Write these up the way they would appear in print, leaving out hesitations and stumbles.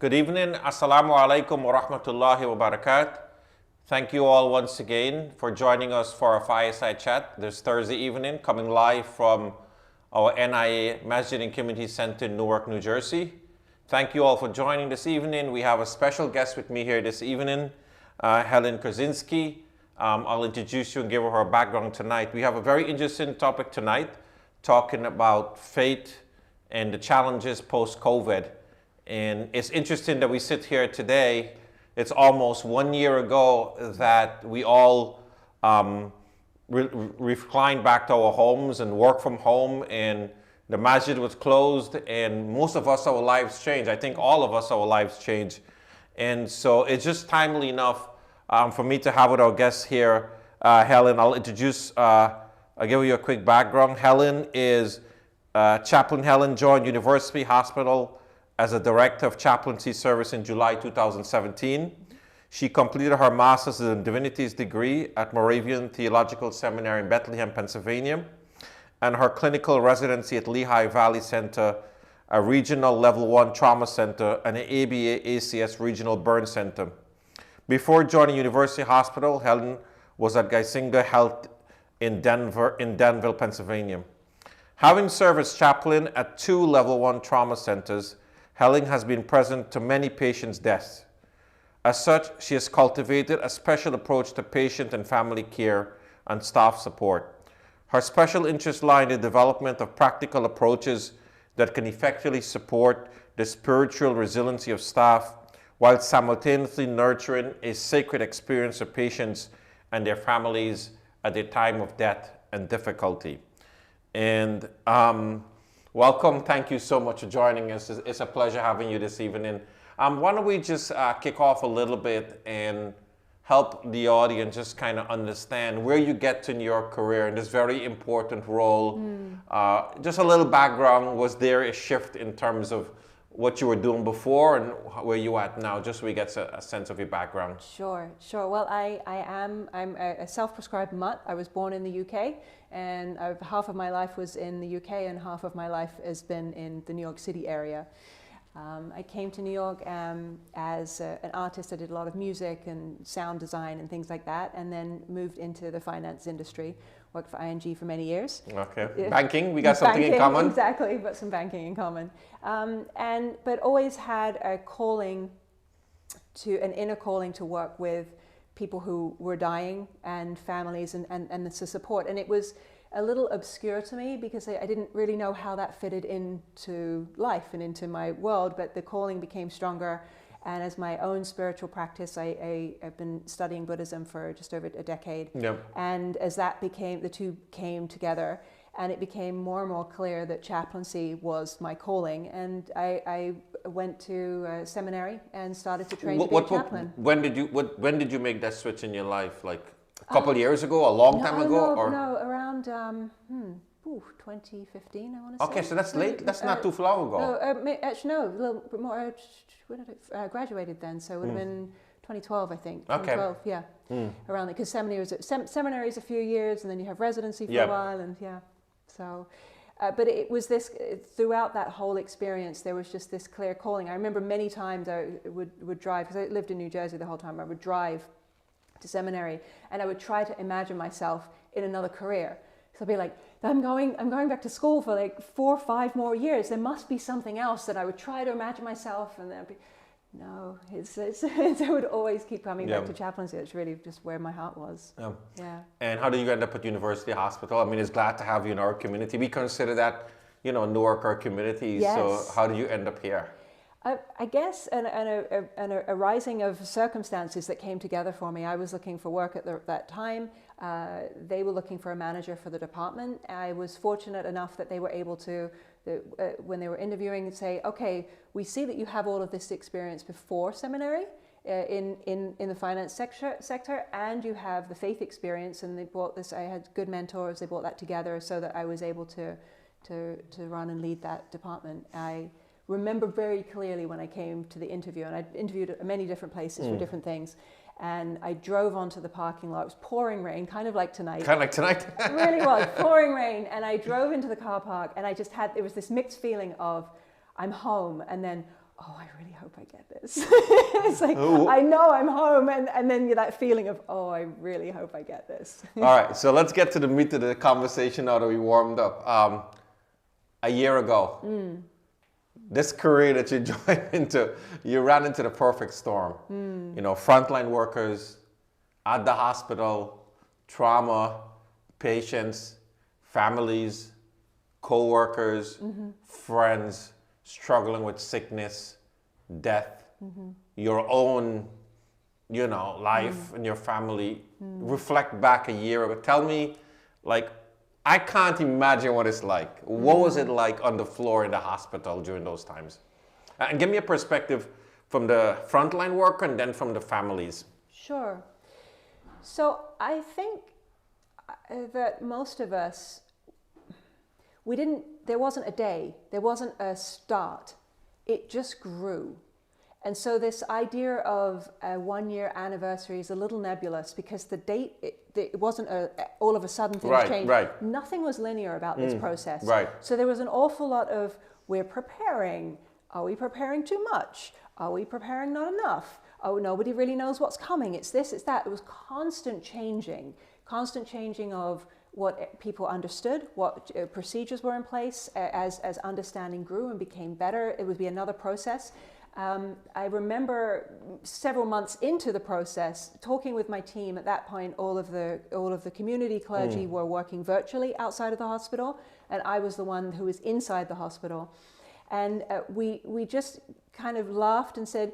Good evening. Assalamu alaikum wa rahmatullahi wa barakatuh. Thank you all once again for joining us for our fireside chat this Thursday evening, coming live from our NIA Masjid and Community Center in Newark, New Jersey. Thank you all for joining this evening. We have a special guest with me here this evening, Helen Kozinski. I'll introduce you and give her her background tonight. We have a very interesting topic tonight, talking about faith and the challenges post-COVID. And it's interesting that we sit here today. It's almost 1 year ago that we all reclined back to our homes and work from home, and the masjid was closed, and most of us, our lives changed. I think all of us, our lives changed. And so it's just timely enough for me to have with our guests here, Helen. I'll give you a quick background. Helen is Chaplain Helen joined University Hospital as a Director of Chaplaincy Service in July 2017. She completed her Master's in Divinities degree at Moravian Theological Seminary in Bethlehem, Pennsylvania, and her clinical residency at Lehigh Valley Center, a regional level 1 trauma center, and an ABA-ACS regional burn center. Before joining University Hospital, Helen was at Geisinger Health in Danville, Pennsylvania. Having served as chaplain at 2 level 1 trauma centers, Helen has been present to many patients' deaths. As such, she has cultivated a special approach to patient and family care and staff support. Her special interests lie in the development of practical approaches that can effectively support the spiritual resiliency of staff while simultaneously nurturing a sacred experience of patients and their families at their time of death and difficulty. And welcome. Thank you so much for joining us. It's a pleasure having you this evening. Why don't we just kick off a little bit and help the audience just kind of understand where you get to in your career in this very important role. Just a little background. Was there a shift in terms of what you were doing before and where you at now, just so we get a sense of your background? Sure. Well, I'm a self-prescribed mutt. I was born in the UK, and half of my life was in the UK and half of my life has been in the New York City area. I came to New York as an artist. I did a lot of music and sound design and things like that, and then moved into the finance industry. Worked for ING for many years. Okay. Banking, we got something in common. Exactly, but some banking in common. But always had a calling an inner calling to work with people who were dying and families and to support. And it was a little obscure to me because I didn't really know how that fitted into life and into my world, but the calling became stronger. And as my own spiritual practice, I've been studying Buddhism for just over a decade. Yep. And as that became, the two came together, and it became more and more clear that chaplaincy was my calling. And I went to seminary and started to train to be a chaplain. When did you make that switch in your life? Like a couple of years ago, a long time ago? No, around 2015, I want to say. Okay, so that's late. That's not too long ago. No, actually, no, a little bit more. When did I graduated then? So it would have been 2012, I think. Okay. 2012, yeah. Around there, because seminary is a few years, and then you have residency for a while, and yeah. So, but it was this, throughout that whole experience, there was just this clear calling. I remember many times I would drive, because I lived in New Jersey the whole time, I would drive to seminary, and I would try to imagine myself in another career. So I'd be like, I'm going back to school for like 4 or 5 more years. There must be something else that I would try to imagine myself, and then I'd be, no, I would always keep coming back to chaplaincy. It's really just where my heart was. Yeah. And how did you end up at University Hospital? I mean, it's glad to have you in our community. We consider that, Newark our community. Yes. So how did you end up here? I guess a rising of circumstances that came together for me. I was looking for work at that time. They were looking for a manager for the department. I was fortunate enough that they were able to, when they were interviewing, say, okay, we see that you have all of this experience before seminary in the finance sector, and you have the faith experience, and they brought this. I had good mentors. They brought that together so that I was able to run and lead that department. I remember very clearly when I came to the interview, and I interviewed at many different places for different things, and I drove onto the parking lot. It was pouring rain, kind of like tonight. Kind of like tonight. It really was, pouring rain, and I drove into the car park, and I just had, it was this mixed feeling of, I'm home, and then, oh, I really hope I get this. It's like, I know I'm home, and then that feeling of, oh, I really hope I get this. All right, so let's get to the meat of the conversation now that we warmed up. A year ago, this career that you joined into, you ran into the perfect storm. You know, frontline workers at the hospital, trauma, patients, families, co-workers, friends struggling with sickness, death, your own, you know, life and your family. Reflect back a year ago. Tell me, like, I can't imagine what it's like. What was it like on the floor in the hospital during those times? And give me a perspective from the frontline worker and then from the families. Sure. So I think that most of us, there wasn't a day, there wasn't a start. It just grew. And so this idea of a 1-year anniversary is a little nebulous because the date, it wasn't all of a sudden things changed. Right. Nothing was linear about this process. Right. So there was an awful lot of, we're preparing. Are we preparing too much? Are we preparing not enough? Oh, nobody really knows what's coming. It's this, it's that. It was constant changing of what people understood, what procedures were in place as understanding grew and became better. It would be another process. I remember several months into the process talking with my team. At that point, all of the community clergy were working virtually outside of the hospital, and I was the one who was inside the hospital. And we just kind of laughed and said,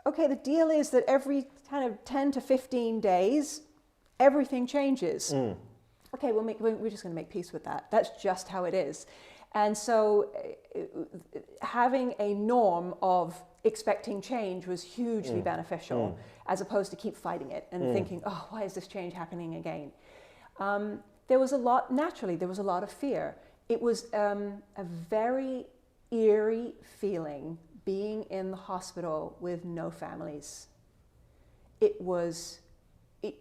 okay, the deal is that every kind of 10 to 15 days, everything changes. Okay, we're just going to make peace with that. That's just how it is. And so having a norm of expecting change was hugely beneficial, as opposed to keep fighting it and thinking, oh, why is this change happening again? There was a lot of fear. It was a very eerie feeling being in the hospital with no families. It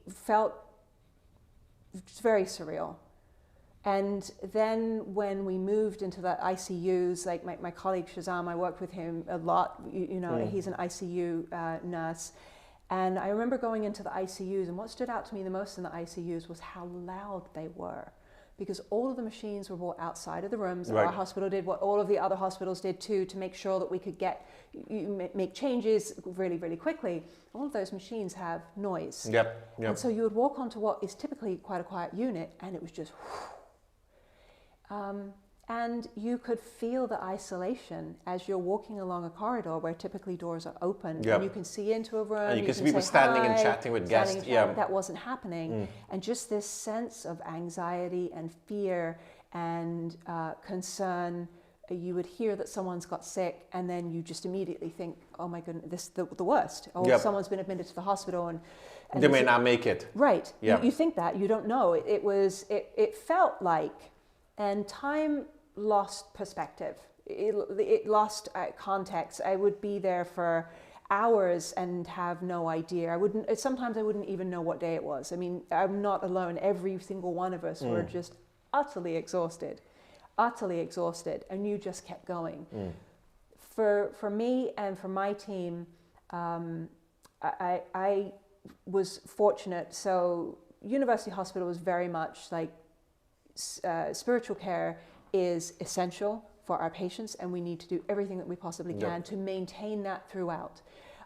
felt very surreal. And then when we moved into the ICUs, like my colleague Shazam, I worked with him a lot, you know, he's an ICU nurse. And I remember going into the ICUs, and what stood out to me the most in the ICUs was how loud they were. Because all of the machines were brought outside of the rooms. Right. Our hospital did what all of the other hospitals did too, to make sure that we could make changes really, really quickly. All of those machines have noise. Yep. And so you would walk onto what is typically quite a quiet unit, and it was just and you could feel the isolation as you're walking along a corridor where typically doors are open. Yep. And you can see into a room. And you can see people standing and chatting with guests. That wasn't happening. And just this sense of anxiety and fear and concern. You would hear that someone's got sick, and then you just immediately think, oh my goodness, this is the worst. Or someone's been admitted to the hospital and they may not make it. Right. Yeah. You think that, you don't know. It felt like, and time lost perspective. It lost context. I would be there for hours and have no idea. Sometimes I wouldn't even know what day it was. I mean, I'm not alone. Every single one of us were just utterly exhausted, and you just kept going. For me and for my team, I was fortunate. So University Hospital was very much like spiritual care is essential for our patients, and we need to do everything that we possibly can to maintain that throughout.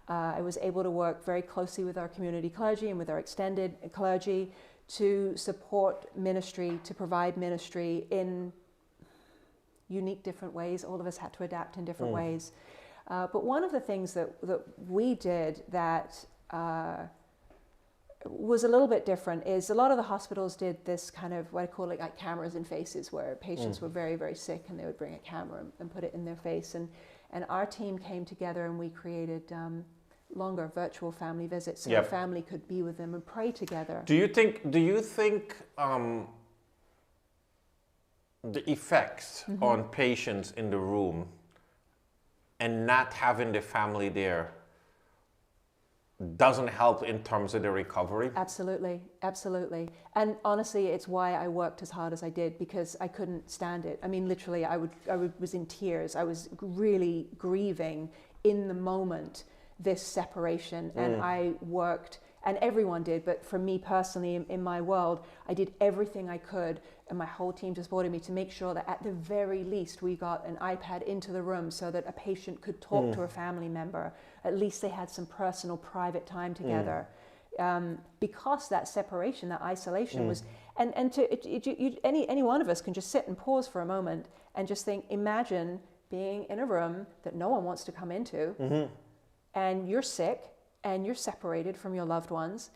I was able to work very closely with our community clergy and with our extended clergy to support ministry, to provide ministry in unique different ways. All of us had to adapt in different ways. But one of the things that we did that was a little bit different is a lot of the hospitals did this kind of what I call like cameras in faces, where patients were very, very sick and they would bring a camera and put it in their face. And our team came together and we created longer virtual family visits so the family could be with them and pray together. Do you think the effects on patients in the room and not having the family there doesn't help in terms of the recovery? Absolutely. And honestly, it's why I worked as hard as I did, because I couldn't stand it. I mean, literally, I was in tears. I was really grieving in the moment this separation. And I worked, and everyone did, but for me personally, in my world, I did everything I could, and my whole team supported me to make sure that at the very least we got an iPad into the room so that a patient could talk to a family member. At least they had some personal, private time together. Because that separation, that isolation was, and any one of us can just sit and pause for a moment and just think, imagine being in a room that no one wants to come into, and you're sick and you're separated from your loved ones.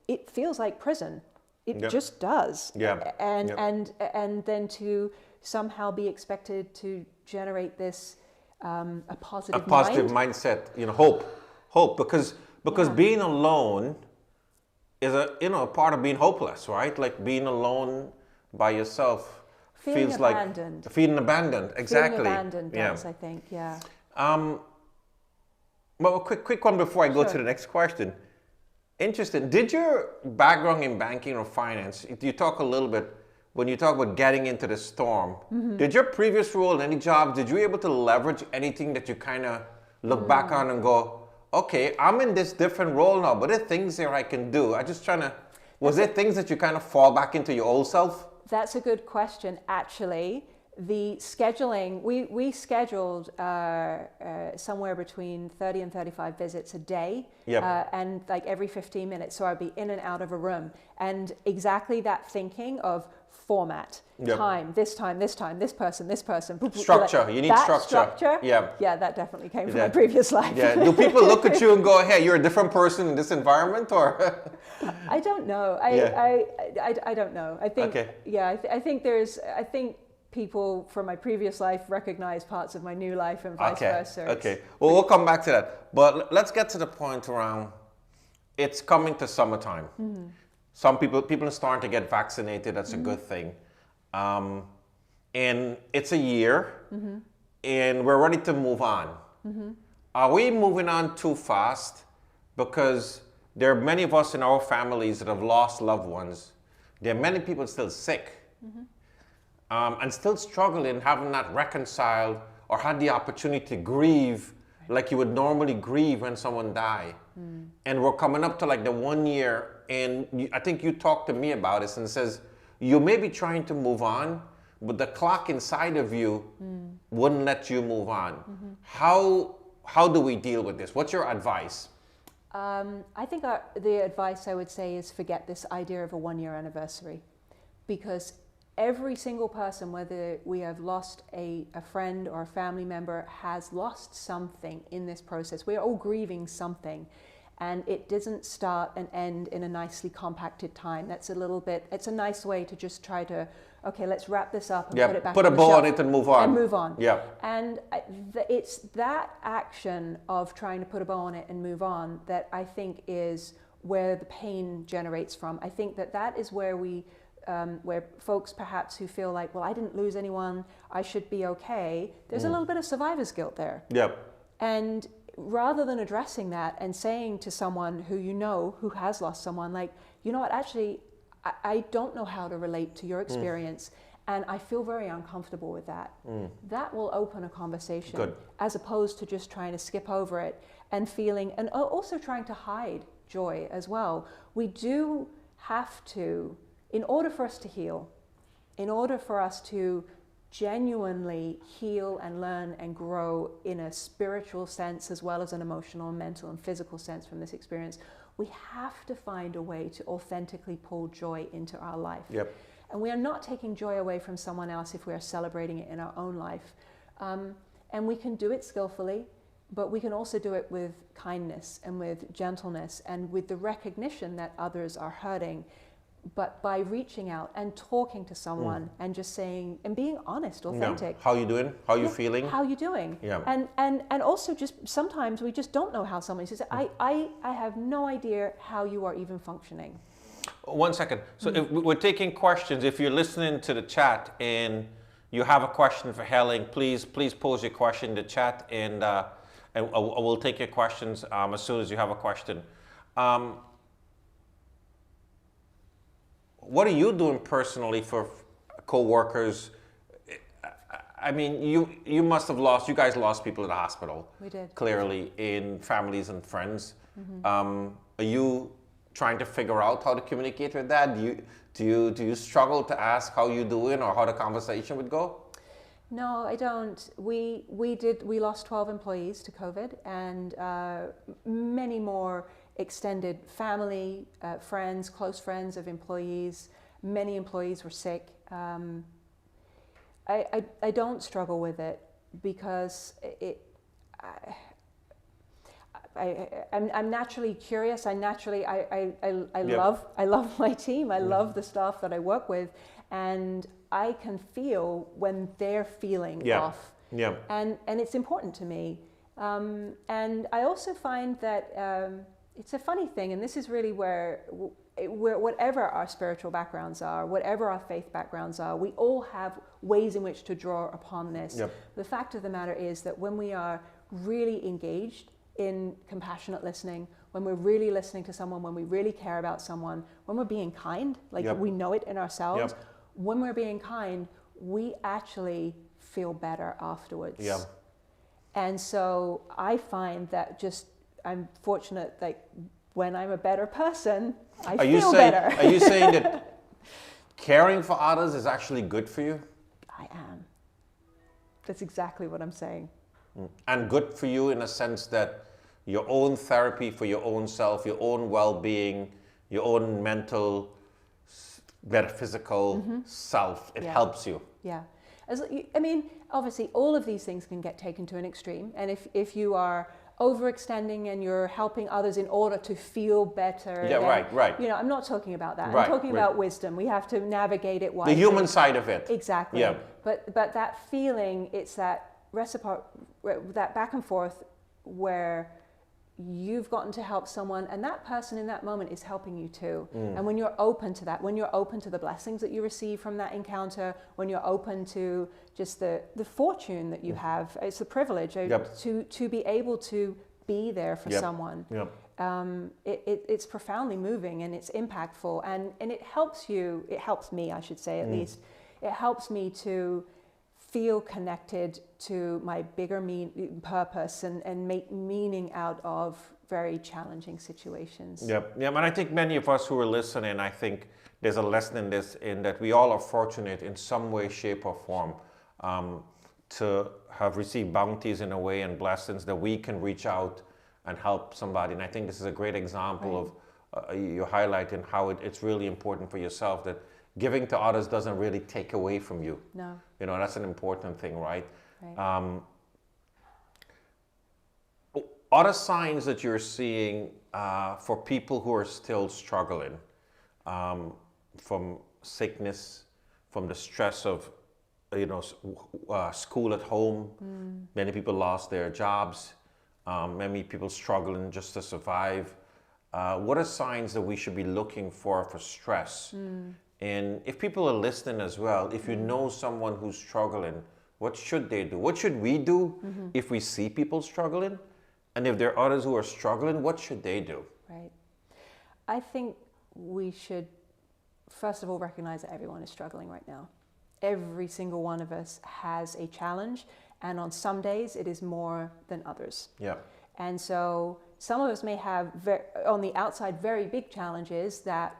It feels like prison. It just does. And then to somehow be expected to generate this a positive mindset, hope, because being alone is a part of being hopeless, right? Like being alone by yourself feels abandoned. like feeling abandoned. Exactly. Feeling abandoned does, I think. Yeah. Well, a quick one before I go to the next question. Interesting. Did your background in banking or finance, you talk a little bit, when you talk about getting into the storm, did your previous role in any job, did you able to leverage anything that you kind of look back on and go, okay, I'm in this different role now, but there are things there I can do. Was there things that you kind of fall back into your old self? That's a good question, actually. The scheduling, we scheduled somewhere between 30 and 35 visits a day, and like every 15 minutes, so I'd be in and out of a room. And exactly that thinking of format, time, this person. Structure, you need structure. Yeah, that definitely came from my previous life. Do people look at you and go, hey, you're a different person in this environment, or? I don't know. I don't know. I think, I think people from my previous life recognize parts of my new life and vice versa. Okay. Well, we'll come back to that. But let's get to the point around it's coming to summertime. Some people are starting to get vaccinated. That's a good thing. And it's a year, and we're ready to move on. Are we moving on too fast? Because there are many of us in our families that have lost loved ones. There are many people still sick. And still struggling, having not reconciled or had the opportunity to grieve like you would normally grieve when someone died. And we're coming up to like the 1 year, and I think you talked to me about this and says, you may be trying to move on, but the clock inside of you wouldn't let you move on. How do we deal with this? What's your advice? I think the advice I would say is forget this idea of a 1 year anniversary, because every single person, whether we have lost a friend or a family member, has lost something in this process. We are all grieving something, and it doesn't start and end in a nicely compacted time. It's a nice way to just try to, okay, let's wrap this up and put it back on the shelf. Put a bow on it and move on. And move on. Yeah. And it's that action of trying to put a bow on it and move on that I think is where the pain generates from. I think that is where where folks perhaps who feel like, well, I didn't lose anyone, I should be okay. There's a little bit of survivor's guilt there. And rather than addressing that and saying to someone who has lost someone, like, you know what, actually, I don't know how to relate to your experience, and I feel very uncomfortable with that. That will open a conversation, as opposed to just trying to skip over it and also trying to hide joy as well. We do have to, in order for us to heal, in order for us to genuinely heal and learn and grow in a spiritual sense as well as an emotional, mental, and physical sense from this experience, we have to find a way to authentically pull joy into our life. And we are not taking joy away from someone else if we are celebrating it in our own life. And we can do it skillfully, but we can also do it with kindness and with gentleness and with the recognition that others are hurting. But by reaching out and talking to someone and just saying and being honest, authentic. How you doing? How you feeling? How you doing? And also just sometimes we just don't know how someone says, I have no idea how you are even functioning. 1 second. So if we're taking questions. If you're listening to the chat and you have a question for Helen, please pose your question in the chat, and we'll take your questions as soon as you have a question. What are you doing personally for co-workers I mean, you must have lost. You guys lost people at the hospital. We did. Clearly, in families and friends. Are you trying to figure out how to communicate with that? Do you struggle to ask how you're doing or how the conversation would go? No, I don't. We lost 12 employees to COVID, and many more extended family, friends, close friends of employees. Many employees were sick. I don't struggle with it because I'm naturally curious. I love my team. I love the staff that I work with, and I can feel when they're feeling off. Yeah. And it's important to me. And I also find that it's a funny thing, and this is really where whatever our spiritual backgrounds are, whatever our faith backgrounds are, we all have ways in which to draw upon this. Yep. The fact of the matter is that when we are really engaged in compassionate listening, when we're really listening to someone, when we really care about someone, when we're being kind, like we know it in ourselves, when we're being kind, we actually feel better afterwards. Yeah. And so I find that I'm fortunate that when I'm a better person, I feel better. Are you saying that caring for others is actually good for you? I am. That's exactly what I'm saying. And good for you in a sense that your own therapy for your own self, your own well-being, your own mental, metaphysical self, it helps you. Yeah. I mean, obviously, all of these things can get taken to an extreme. And if you are overextending and you're helping others in order to feel better. Yeah, then, right. You know, I'm not talking about that. Right, I'm talking about wisdom. We have to navigate it wisely. The human side of it. Exactly. Yeah. But that feeling, it's that that back and forth where you've gotten to help someone and that person in that moment is helping you too. And when you're open to that, when you're open to the blessings that you receive from that encounter, when you're open to just the fortune that you have, it's a privilege to be able to be there for someone. It's profoundly moving and it's impactful and it helps me, I should say at least, it helps me to feel connected to my bigger purpose and make meaning out of very challenging situations. And I think many of us who are listening, I think there's a lesson in this, in that we all are fortunate in some way, shape or form to have received bounties in a way and blessings that we can reach out and help somebody. And I think this is a great example of you highlighting how it's really important for yourself that giving to others doesn't really take away from you. No. You know, that's an important thing, right? Other signs that you're seeing for people who are still struggling from sickness, from the stress of, school at home. Many people lost their jobs. Many people struggling just to survive. What are signs that we should be looking for stress? And if people are listening as well, if you know someone who's struggling, what should they do? What should we do if we see people struggling? And if there are others who are struggling, what should they do? Right. I think we should, first of all, recognize that everyone is struggling right now. Every single one of us has a challenge, and on some days it is more than others. Yeah. And so some of us may have, on the outside, very big challenges that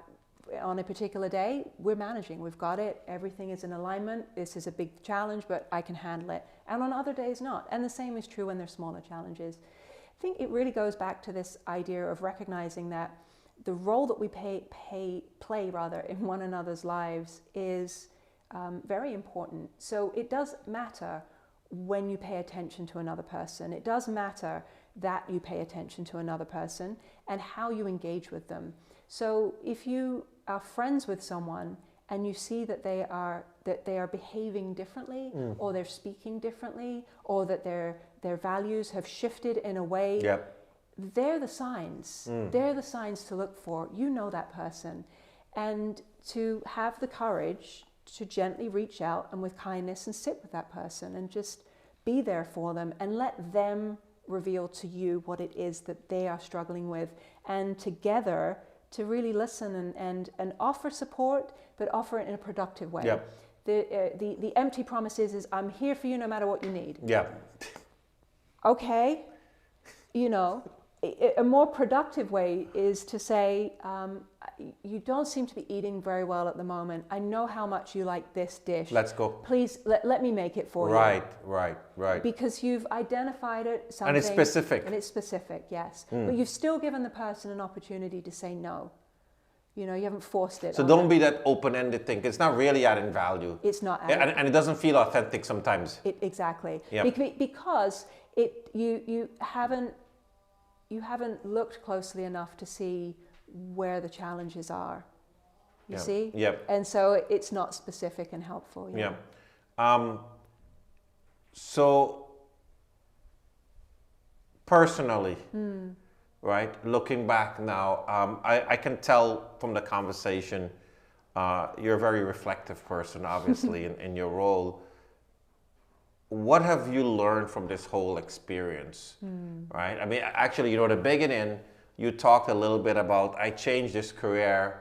on a particular day, we're managing. We've got it. Everything is in alignment. This is a big challenge, but I can handle it. And on other days, not. And the same is true when there's smaller challenges. I think it really goes back to this idea of recognizing that the role that we play in one another's lives is very important. So it does matter when you pay attention to another person. It does matter that you pay attention to another person and how you engage with them. So if you are friends with someone and you see that they are behaving differently or they're speaking differently or that their values have shifted in a way, they're the signs. They're the signs to look for. You know that person. And to have the courage to gently reach out and with kindness and sit with that person and just be there for them and let them reveal to you what it is that they are struggling with, and together to really listen and offer support, but offer it in a productive way. The empty promise is I'm here for you no matter what you need. Yeah. Okay, you know, a more productive way is to say, you don't seem to be eating very well at the moment. I know how much you like this dish. Let's go. Please let me make it for you. Right. Because you've identified it, something. And it's specific. And it's specific, yes. But you've still given the person an opportunity to say no. You know, you haven't forced it. So don't be that open-ended thing. It's not really adding value. It's not adding. And it doesn't feel authentic sometimes. Exactly. Yep. Because you haven't looked closely enough to see where the challenges are. You see? Yep. And so it's not specific and helpful. Yeah. So personally, right, looking back now, I can tell from the conversation, you're a very reflective person, obviously, in your role. What have you learned from this whole experience, right? I mean, actually, you know, to begin, you talked a little bit about, I changed this career.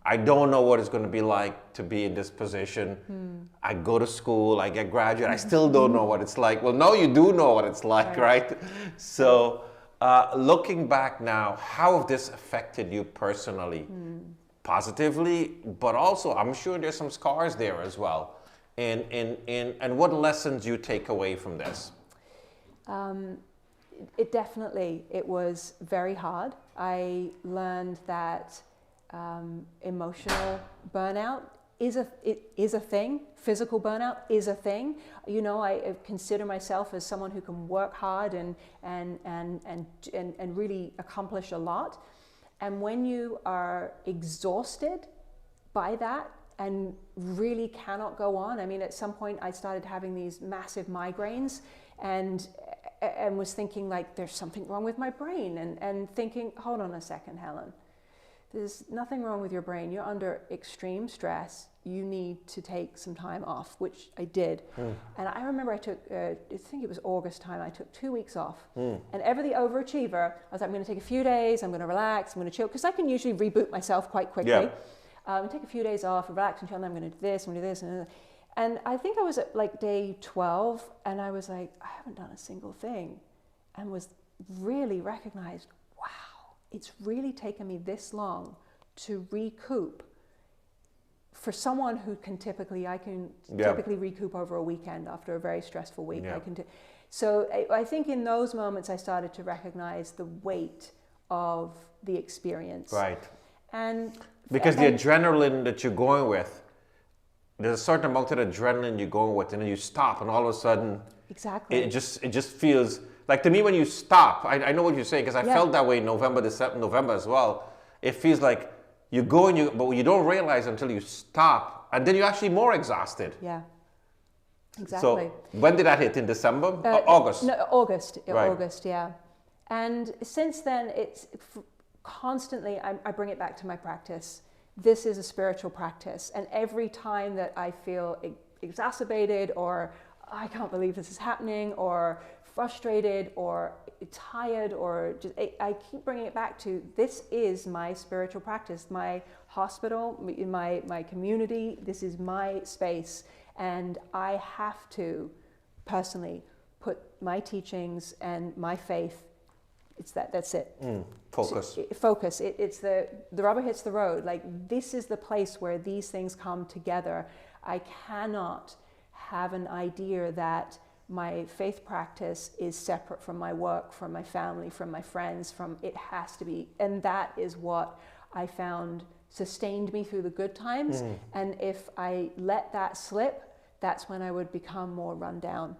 I don't know what it's going to be like to be in this position. I go to school, I get graduate, I still don't know what it's like. Well, no, you do know what it's like, right? So looking back now, how have this affected you personally? Positively, but also I'm sure there's some scars there as well. And what lessons you take away from this? It was very hard. I learned that emotional burnout is a thing. Physical burnout is a thing. You know, I consider myself as someone who can work hard and really accomplish a lot. And when you are exhausted by that and really cannot go on, I mean, at some point I started having these massive migraines and was thinking like there's something wrong with my brain and thinking, hold on a second, Helen. There's nothing wrong with your brain. You're under extreme stress. You need to take some time off, which I did. And I remember I took, I think it was August time, I took 2 weeks off. And ever the overachiever, I was like, I'm going to take a few days, I'm going to relax, I'm going to chill, because I can usually reboot myself quite quickly. Take a few days off, relax and chill, and I'm going to do this, I'm going to do this. And I think I was at like day 12, and I was like, I haven't done a single thing, and was really recognized, wow, it's really taken me this long to recoup. For someone who can typically recoup over a weekend after a very stressful week. So I think in those moments I started to recognize the weight of the experience. Right. And because the adrenaline that you're going with, there's a certain amount of adrenaline you're going with, and then you stop, and all of a sudden, it just feels like, to me, when you stop, I know what you're saying, because I felt that way in November as well. It feels like you go and but you don't realize until you stop, and then you're actually more exhausted. Yeah, exactly. So when did that hit? In December? August? No, August. Right. August, yeah. And since then, it's constantly, I bring it back to my practice. This is a spiritual practice. And every time that I feel exacerbated, or I can't believe this is happening, or frustrated, or tired, or just, I keep bringing it back to, this is my spiritual practice, my hospital, my community, this is my space. And I have to personally put my teachings and my faith, that's it. Focus. Focus. It's the rubber hits the road. Like, this is the place where these things come together. I cannot have an idea that my faith practice is separate from my work, from my family, from my friends, it has to be. And that is what I found sustained me through the good times. And if I let that slip, that's when I would become more run down.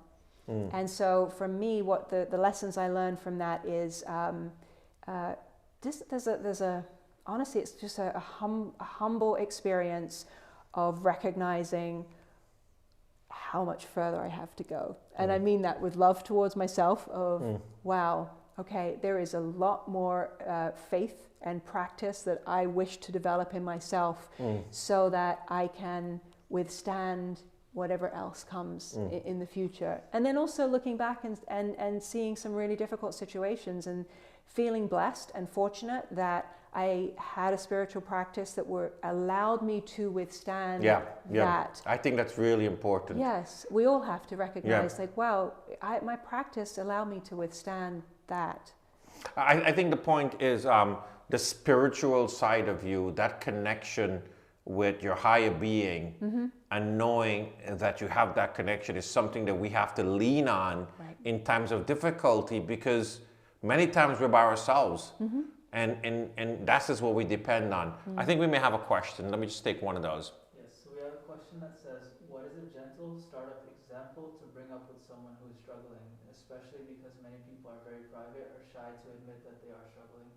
And so for me, what the lessons I learned from that is, honestly, it's just a humble experience of recognizing how much further I have to go. And I mean that with love towards myself of, wow, okay, there is a lot more faith and practice that I wish to develop in myself so that I can withstand whatever else comes in the future. And then also looking back and seeing some really difficult situations and feeling blessed and fortunate that I had a spiritual practice that allowed me to withstand that. I think that's really important. Yes, we all have to recognize like, wow, my practice allowed me to withstand that. I think the point is the spiritual side of you, that connection with your higher being, and knowing that you have that connection is something that we have to lean on in times of difficulty, because many times we're by ourselves. And that is what we depend on. I think we may have a question. Let me just take one of those. Yes, so we have a question that says, what is a gentle startup example to bring up with someone who is struggling, especially because many people are very private or shy to admit that they are struggling?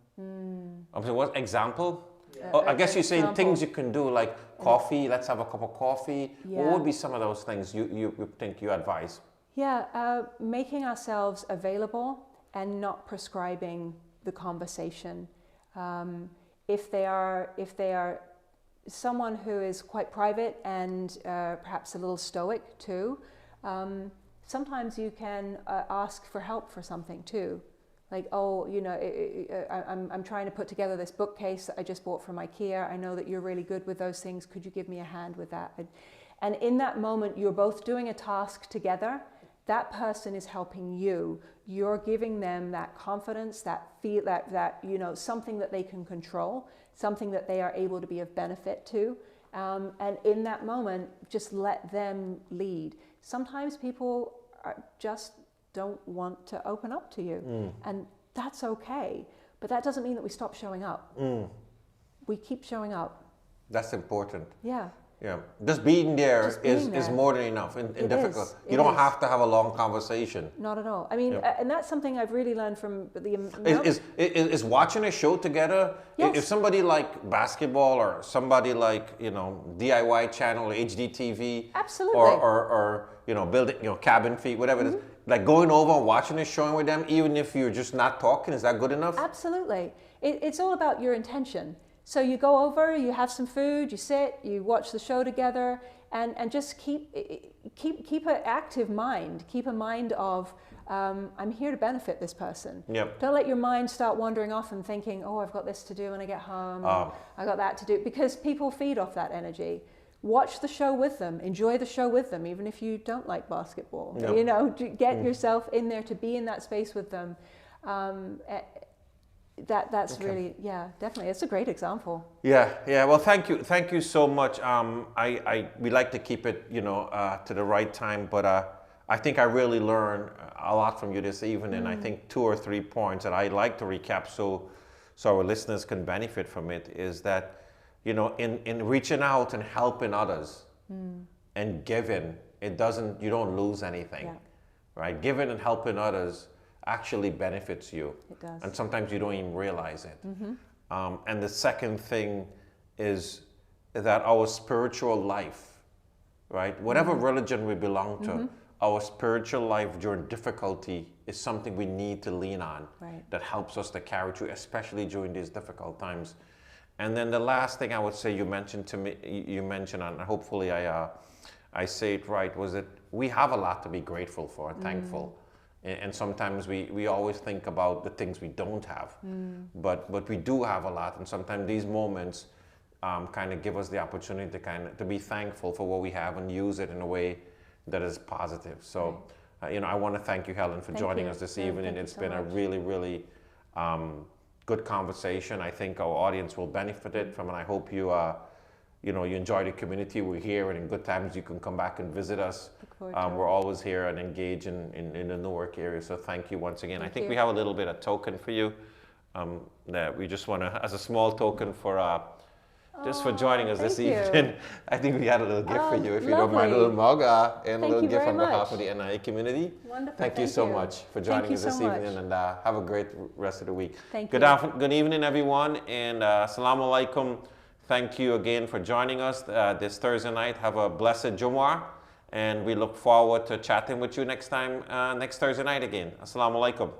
So what example? Yeah. Oh, I guess you're saying things you can do, like coffee, let's have a cup of coffee. What would be some of those things you think you advise? Yeah, making ourselves available and not prescribing the conversation. If they are someone who is quite private and perhaps a little stoic too, sometimes you can ask for help for something too. Like, oh, you know, I'm trying to put together this bookcase that I just bought from IKEA. I know that you're really good with those things. Could you give me a hand with that? And in that moment, you're both doing a task together. That person is helping you. You're giving them that confidence, that feel, that you know, something that they can control, something that they are able to be of benefit to. And in that moment, just let them lead. Sometimes people just don't want to open up to you, and that's okay. But that doesn't mean that we stop showing up. We keep showing up. That's important. Yeah. Yeah, just being there is more than enough in difficult. You don't have to have a long conversation. Not at all. I mean, and that's something I've really learned from the is watching a show together. Yes. If somebody like basketball or somebody like, you know, DIY channel or HDTV, absolutely, or you know, building, you know, cabin feet, whatever it is, like going over and watching a show with them, even if you're just not talking, is that good enough? Absolutely. It's all about your intention. So you go over, you have some food, you sit, you watch the show together, and just keep an active mind. Keep a mind of, I'm here to benefit this person. Yep. Don't let your mind start wandering off and thinking, oh, I've got this to do when I get home. I got that to do, because people feed off that energy. Watch the show with them, enjoy the show with them, even if you don't like basketball. Yep. You know, get yourself in there to be in that space with them. That's really, definitely. It's a great example. Yeah. Well, thank you so much. We like to keep it, you know, to the right time, but I think I really learned a lot from you this evening. And I think 2 or 3 points that I'd like to recap so our listeners can benefit from it is that, you know, in reaching out and helping others and giving, you don't lose anything, right? Giving and helping others actually benefits you. It does. And sometimes you don't even realize it. And the second thing is that our spiritual life, right? Whatever religion we belong to, our spiritual life during difficulty is something we need to lean on, that helps us to carry through, especially during these difficult times. And then the last thing I would say you mentioned to me, and hopefully I say it right, was that we have a lot to be grateful for and thankful. And sometimes we always think about the things we don't have, but we do have a lot. And sometimes these moments kind of give us the opportunity to be thankful for what we have and use it in a way that is positive. So, you know, I want to thank you, Helen, for joining us this evening. It's been a really, really good conversation. I think our audience will benefit from it. And I hope you enjoy the community. We're here, and in good times you can come back and visit us. We're always here and engage in the Newark area. So thank you once again. I think we have a little bit of token for you that we just want to, as a small token for just for joining us this evening. I think we had a little gift for you, if you don't mind, a little mug and a little gift on behalf of the NIA community. Wonderful. Thank you so much for joining us this evening, and have a great rest of the week. Thank you. Good evening, everyone, and assalamu alaikum. Thank you again for joining us this Thursday night. Have a blessed Jumu'ah, and we look forward to chatting with you next time, next Thursday night again. Assalamu alaikum.